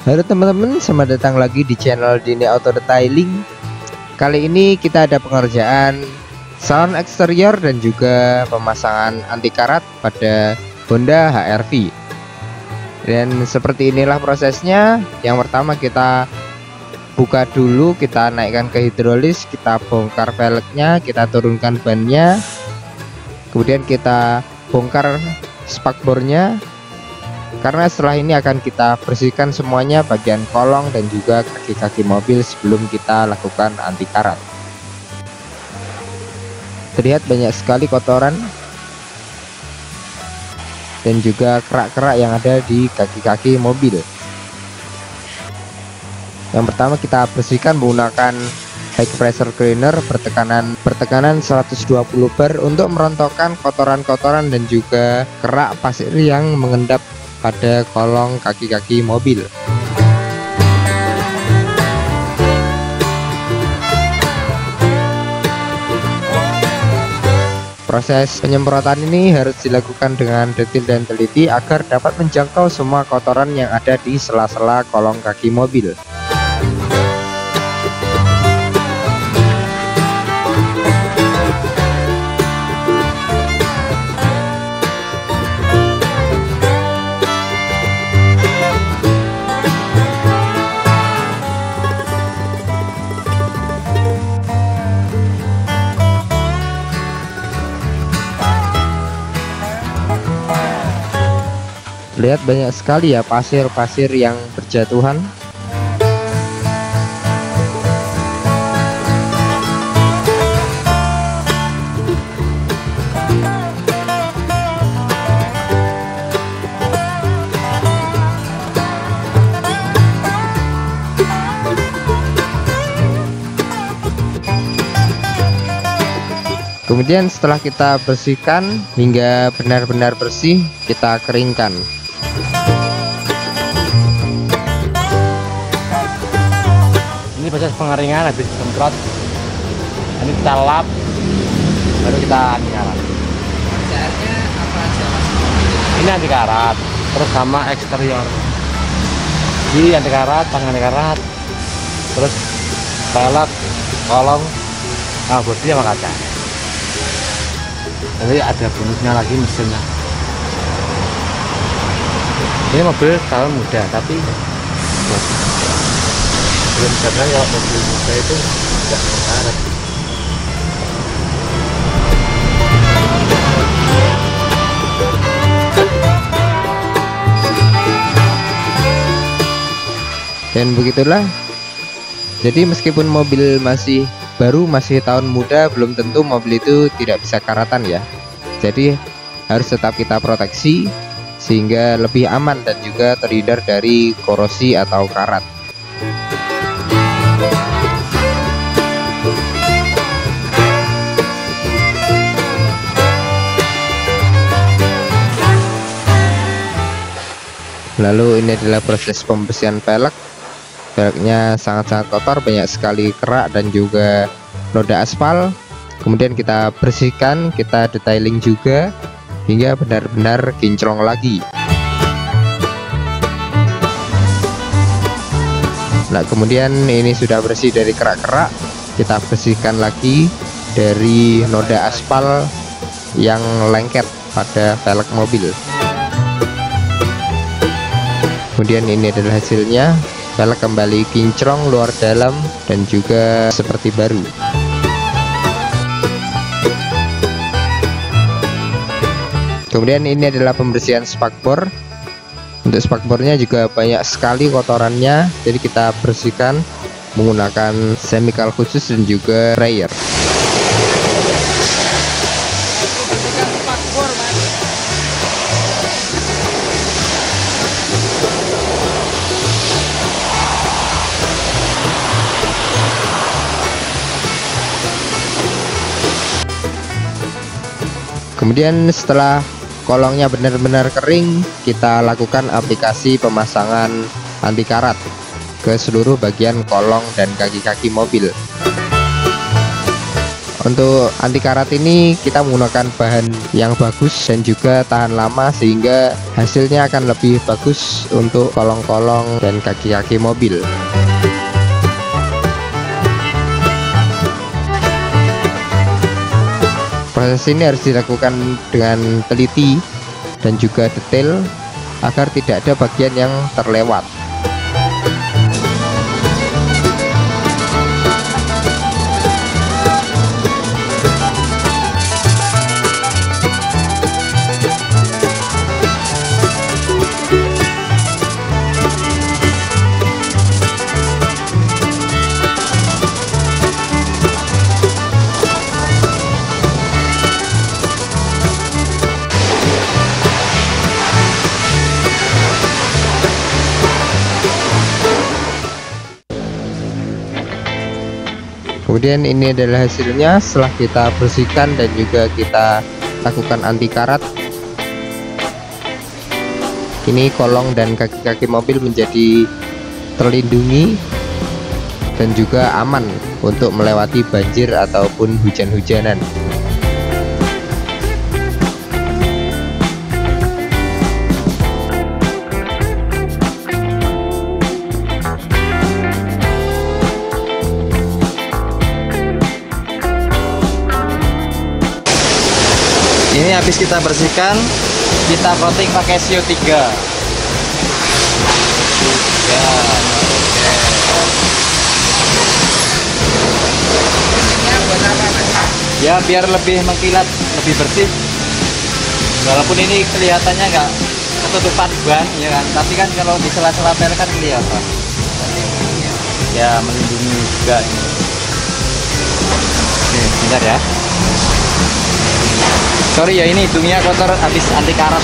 Halo teman-teman, selamat datang lagi di channel Dini Auto Detailing. Kali ini kita ada pengerjaan salon eksterior dan juga pemasangan anti karat pada Honda HR-V. Dan seperti inilah prosesnya. Yang pertama kita buka dulu, kita naikkan ke hidrolis, kita bongkar velgnya, kita turunkan bannya, kemudian kita bongkar spakbornya. Karena setelah ini akan kita bersihkan semuanya bagian kolong dan juga kaki-kaki mobil sebelum kita lakukan anti karat. Terlihat banyak sekali kotoran dan juga kerak-kerak yang ada di kaki-kaki mobil. Yang pertama kita bersihkan menggunakan high pressure cleaner bertekanan 120 bar untuk merontokkan kotoran-kotoran dan juga kerak pasir yang mengendap pada kolong kaki-kaki mobil. Proses penyemprotan ini harus dilakukan dengan detail dan teliti agar dapat menjangkau semua kotoran yang ada di sela-sela kolong kaki mobil. Lihat banyak sekali ya pasir-pasir yang berjatuhan. Kemudian setelah kita bersihkan hingga benar-benar bersih, kita keringkan. Ini proses pengeringan habis semprot. Ini kita lap, baru kita anti karat. Kerjaannya apa aja Mas? Ini anti karat, terus sama eksterior. Ini anti karat, tang anti karat, terus velg, kolong, bodi sama kaca. Nanti ada bonusnya lagi mesinnya. Ini mobil tahun muda tapi belum sadar kalau mobil muda itu tidak berkarat. Dan begitulah. Jadi meskipun mobil masih baru, masih tahun muda, belum tentu mobil itu tidak bisa karatan ya. Jadi harus tetap kita proteksi sehingga lebih aman dan juga terhindar dari korosi atau karat. Lalu ini adalah proses pembersihan velg. Velgnya sangat-sangat kotor, banyak sekali kerak dan juga noda aspal. Kemudian kita bersihkan, kita detailing juga hingga benar-benar kinclong lagi. Nah, kemudian ini sudah bersih dari kerak-kerak, kita bersihkan lagi dari noda aspal yang lengket pada velg mobil. Kemudian ini adalah hasilnya. Velg kembali kinclong luar dalam dan juga seperti baru. Kemudian ini adalah pembersihan spakbor. Untuk spakbornya juga banyak sekali kotorannya, jadi kita bersihkan menggunakan chemical khusus dan juga sprayer. Kemudian setelah kolongnya benar-benar kering, kita lakukan aplikasi pemasangan anti karat ke seluruh bagian kolong dan kaki-kaki mobil. Untuk anti karat ini kita menggunakan bahan yang bagus dan juga tahan lama, sehingga hasilnya akan lebih bagus untuk kolong-kolong dan kaki-kaki mobil. Proses ini harus dilakukan dengan teliti dan juga detail agar tidak ada bagian yang terlewat. Kemudian ini adalah hasilnya setelah kita bersihkan dan juga kita lakukan anti karat. Ini kolong dan kaki-kaki mobil menjadi terlindungi dan juga aman untuk melewati banjir ataupun hujan-hujanan. Ini habis kita bersihkan, kita coating pakai CO3. Ya, biar lebih mengkilat, lebih bersih. Walaupun ini kelihatannya nggak ketutupan ban, ya kan. Tapi kan kalau di sela-sela pel kan kelihatan. Ya, melindungi juga. Oke, bentar ya. Sorry ya, ini hidungnya kotor habis anti karat.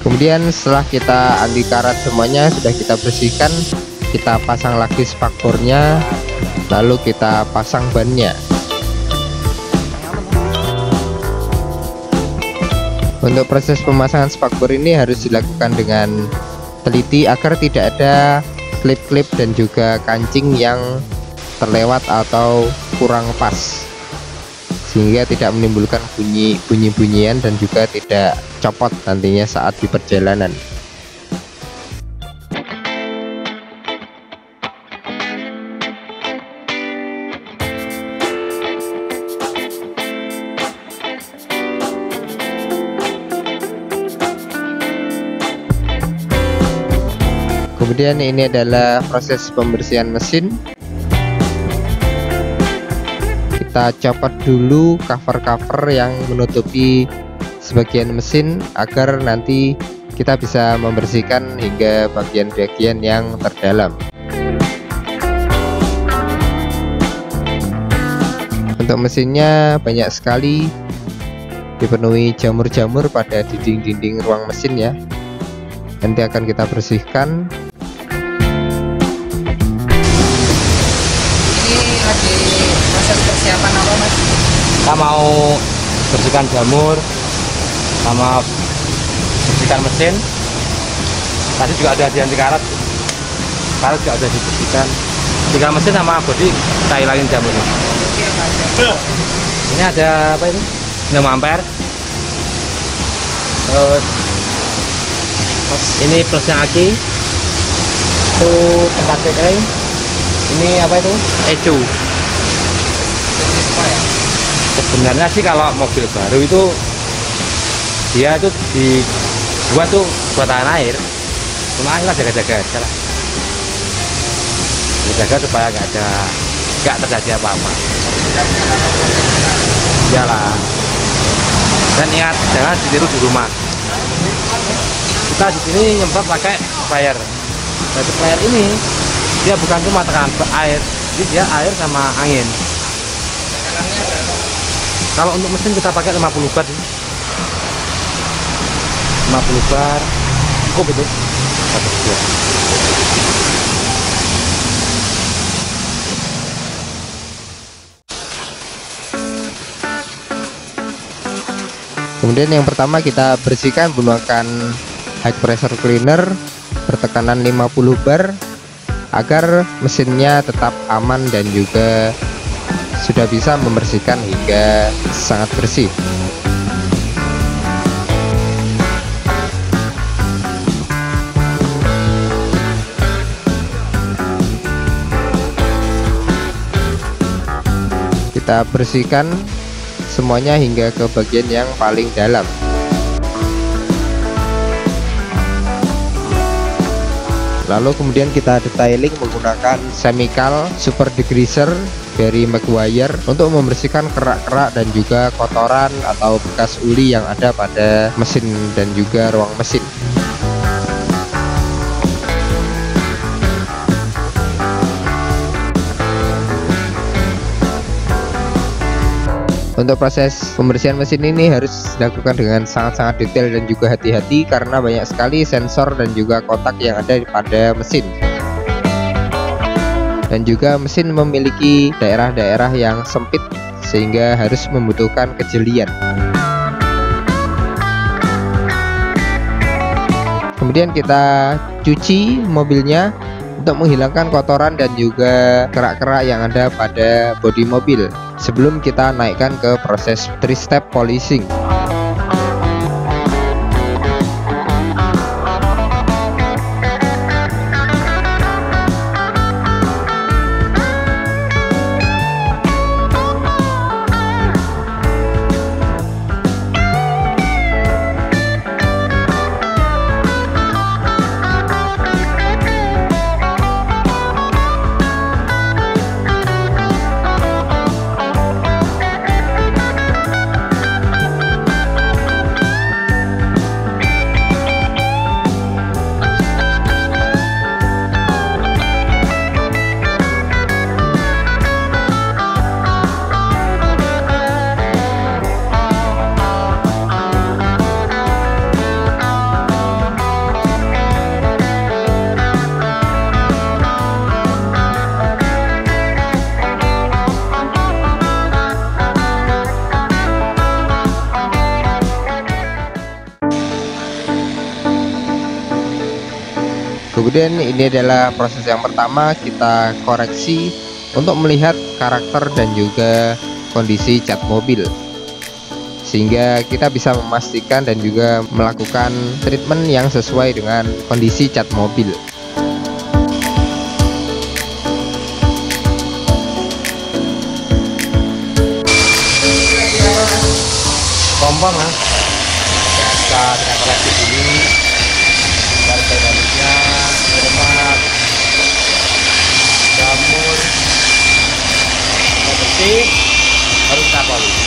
Kemudian setelah kita anti karat semuanya sudah kita bersihkan, kita pasang lagi spakbornya, lalu kita pasang bannya. Untuk proses pemasangan spakbor ini harus dilakukan dengan teliti agar tidak ada klip-klip dan juga kancing yang terlewat atau kurang pas, sehingga tidak menimbulkan bunyi-bunyian dan juga tidak copot nantinya saat di perjalanan. Kemudian ini adalah proses pembersihan mesin. Kita copot dulu cover-cover yang menutupi sebagian mesin agar nanti kita bisa membersihkan hingga bagian-bagian yang terdalam. Untuk mesinnya banyak sekali dipenuhi jamur-jamur pada dinding-dinding ruang mesin ya. Nanti akan kita bersihkan. Proses persiapan apa mas? Kita mau bersihkan jamur sama bersihkan mesin. Tadi juga ada di anti karat juga ada dibersihkan. Tinggal mesin sama bodi kita hilangin jamurnya. Ini ada apa ini? 6 ampere. Ini plusnya aki. Itu tempat PKI. Ini apa itu? ECU. Sebenarnya sih kalau mobil baru itu dia itu dibuat tuh buat tahan air, cuma kita jaga-jaga aja lah, jaga supaya nggak terjadi apa-apa. Iyalah. Dan ingat, jangan ditiru di rumah. Kita di sini nyemprot pakai sprayer. Nah, sprayer ini dia bukan cuma tekan air, jadi dia air sama angin. Kalau untuk mesin kita pakai 50 bar sih. 50 bar cukup itu. Kemudian yang pertama kita bersihkan menggunakan high pressure cleaner bertekanan 50 bar agar mesinnya tetap aman dan juga sudah bisa membersihkan hingga sangat bersih. Kita bersihkan semuanya hingga ke bagian yang paling dalam. Lalu kemudian kita detailing menggunakan chemical super degreaser dari Maguire untuk membersihkan kerak-kerak dan juga kotoran atau bekas uli yang ada pada mesin dan juga ruang mesin. Untuk proses pembersihan mesin ini harus dilakukan dengan sangat-sangat detail dan juga hati-hati karena banyak sekali sensor dan juga kotak yang ada pada mesin. Dan juga mesin memiliki daerah-daerah yang sempit sehingga harus membutuhkan kejelian. Kemudian kita cuci mobilnya untuk menghilangkan kotoran dan juga kerak-kerak yang ada pada bodi mobil sebelum kita naikkan ke proses 3-step polishing. Kemudian ini adalah proses yang pertama, kita koreksi untuk melihat karakter dan juga kondisi cat mobil sehingga kita bisa memastikan dan juga melakukan treatment yang sesuai dengan kondisi cat mobil. Kompon lah, kita koreksi dulu dari pedalnya, remat, jamur, bersih, baru kita polish.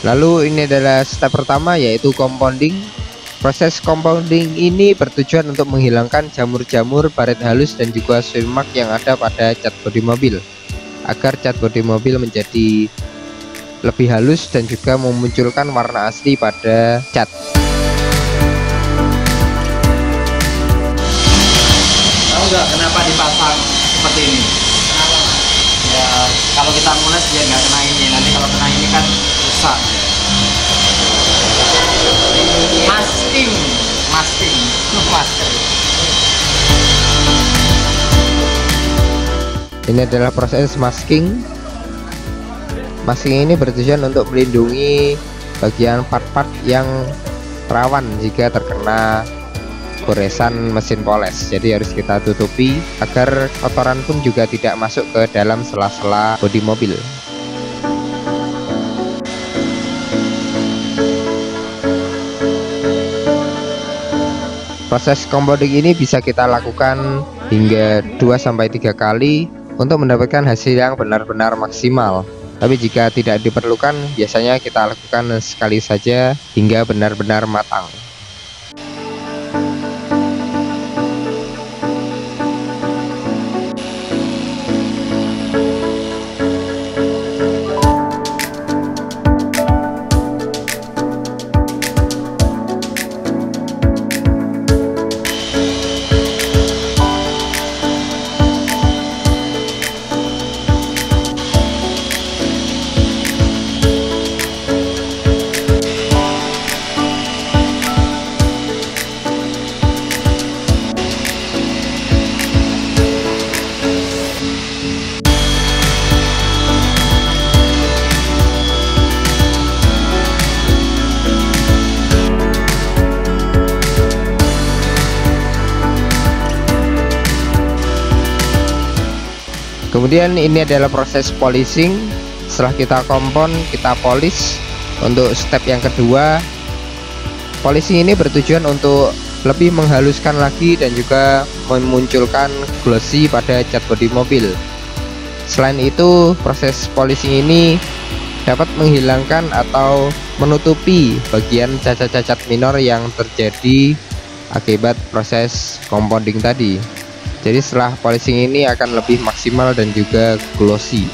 Lalu ini adalah step pertama, yaitu compounding. Proses compounding ini bertujuan untuk menghilangkan jamur-jamur, baret halus dan juga swim mark yang ada pada cat bodi mobil agar cat bodi mobil menjadi lebih halus dan juga memunculkan warna asli pada cat. Tahu nggak kenapa dipasang seperti ini? Kenapa? Ya kalau kita mules dia nggak kena ini, nanti kalau kena ini kan rusak. Masking, masker. Ini adalah proses masking. Masking ini bertujuan untuk melindungi bagian part-part yang rawan jika terkena goresan mesin poles. Jadi harus kita tutupi agar kotoran pun juga tidak masuk ke dalam sela-sela bodi mobil. Proses compounding ini bisa kita lakukan hingga 2-3 kali untuk mendapatkan hasil yang benar-benar maksimal. Tapi jika tidak diperlukan, biasanya kita lakukan sekali saja hingga benar-benar matang. Kemudian ini adalah proses polishing. Setelah kita kompon, kita polish. Untuk step yang kedua, polishing ini bertujuan untuk lebih menghaluskan lagi dan juga memunculkan glossy pada cat bodi mobil. Selain itu, proses polishing ini dapat menghilangkan atau menutupi bagian cacat-cacat minor yang terjadi akibat proses compounding tadi. Jadi setelah polishing ini akan lebih maksimal dan juga glossy.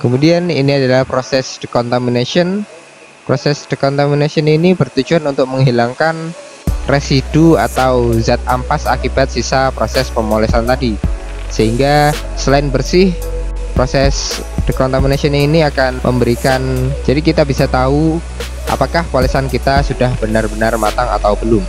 Kemudian ini adalah proses decontamination. Proses decontamination ini bertujuan untuk menghilangkan residu atau zat ampas akibat sisa proses pemolesan tadi. Sehingga selain bersih, proses decontamination ini akan memberikan, jadi kita bisa tahu apakah polesan kita sudah benar-benar matang atau belum.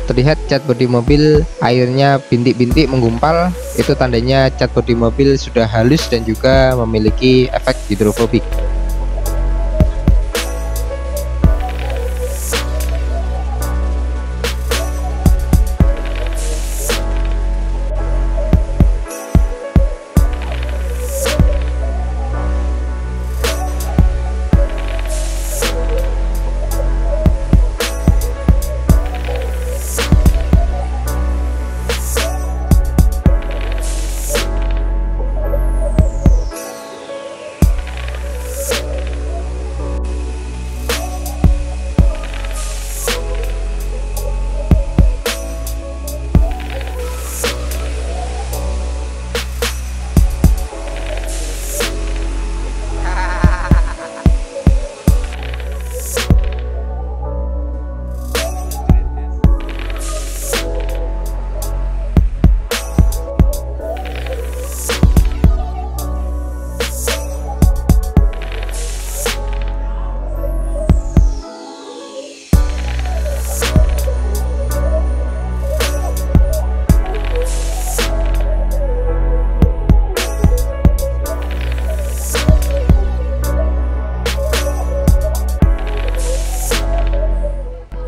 Terlihat cat bodi mobil airnya bintik-bintik menggumpal, itu tandanya cat bodi mobil sudah halus dan juga memiliki efek hidrofobik.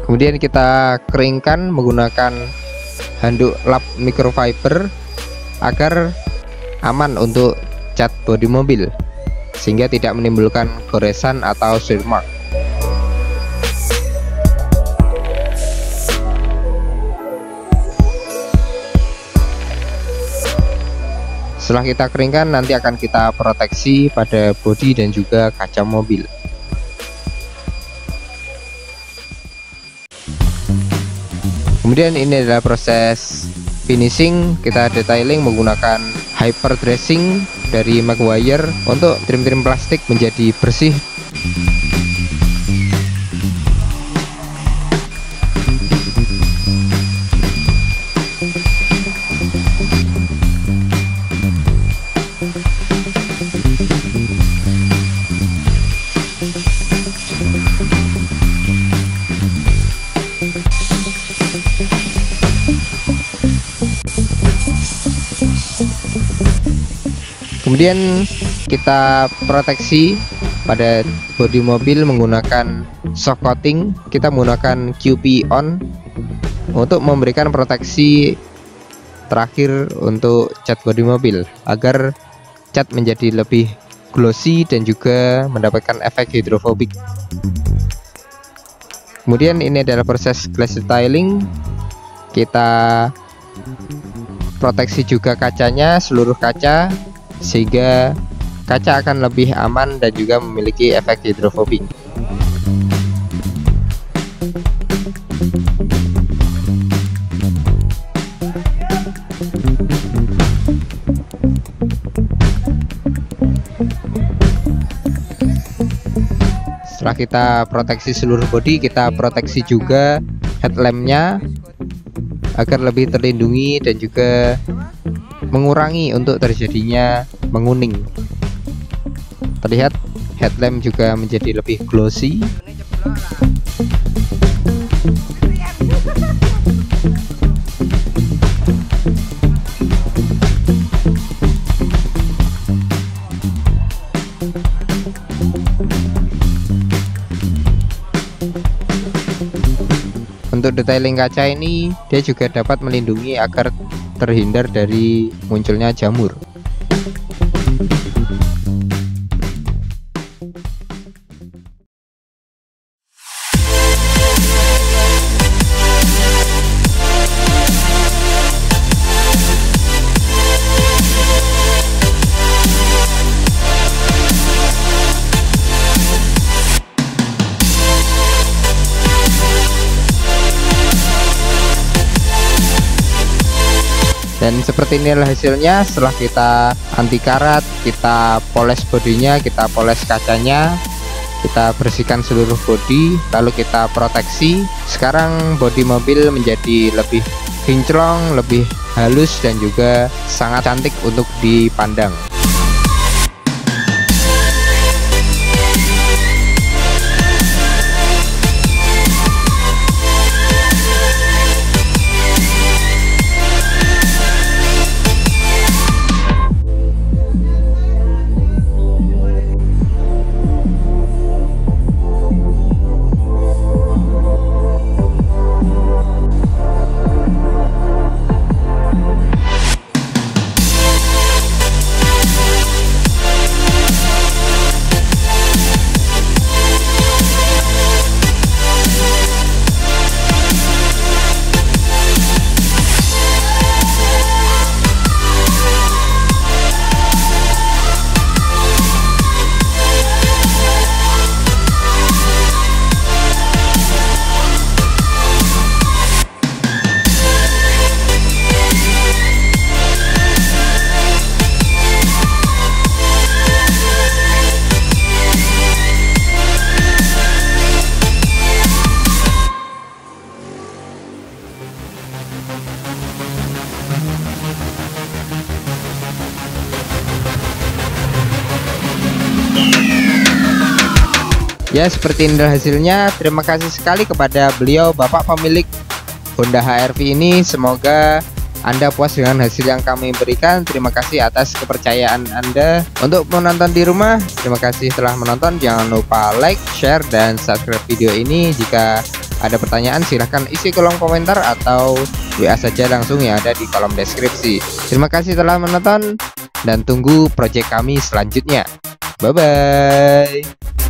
Kemudian kita keringkan menggunakan handuk lap microfiber agar aman untuk cat bodi mobil, sehingga tidak menimbulkan goresan atau smear mark. Setelah kita keringkan, nanti akan kita proteksi pada bodi dan juga kaca mobil. Kemudian ini adalah proses finishing. Kita detailing menggunakan hyper dressing dari Maguire untuk trim-trim plastik menjadi bersih. Kemudian kita proteksi Pada bodi mobil menggunakan shock coating, kita menggunakan QP on untuk memberikan proteksi terakhir untuk cat bodi mobil agar cat menjadi lebih glossy dan juga mendapatkan efek hidrofobik. Kemudian ini adalah proses glass detailing. Kita proteksi juga kacanya, seluruh kaca, sehingga kaca akan lebih aman dan juga memiliki efek hidrofobik. Setelah kita proteksi seluruh bodi, kita proteksi juga headlampnya agar lebih terlindungi dan juga mengurangi untuk terjadinya menguning. Terlihat headlamp juga menjadi lebih glossy. Untuk detailing kaca ini, dia juga dapat melindungi agar terhindar dari munculnya jamur. Dan seperti inilah hasilnya setelah kita anti karat, kita poles bodinya, kita poles kacanya, kita bersihkan seluruh bodi, lalu kita proteksi. Sekarang bodi mobil menjadi lebih kinclong, lebih halus dan juga sangat cantik untuk dipandang. Ya, seperti ini hasilnya. Terima kasih sekali kepada beliau, Bapak pemilik Honda HR-V ini. Semoga Anda puas dengan hasil yang kami berikan. Terima kasih atas kepercayaan Anda. Untuk menonton di rumah, terima kasih telah menonton. Jangan lupa like, share, dan subscribe video ini. Jika ada pertanyaan silahkan isi kolom komentar atau WA saja langsung yang ada di kolom deskripsi. Terima kasih telah menonton dan tunggu project kami selanjutnya. Bye bye.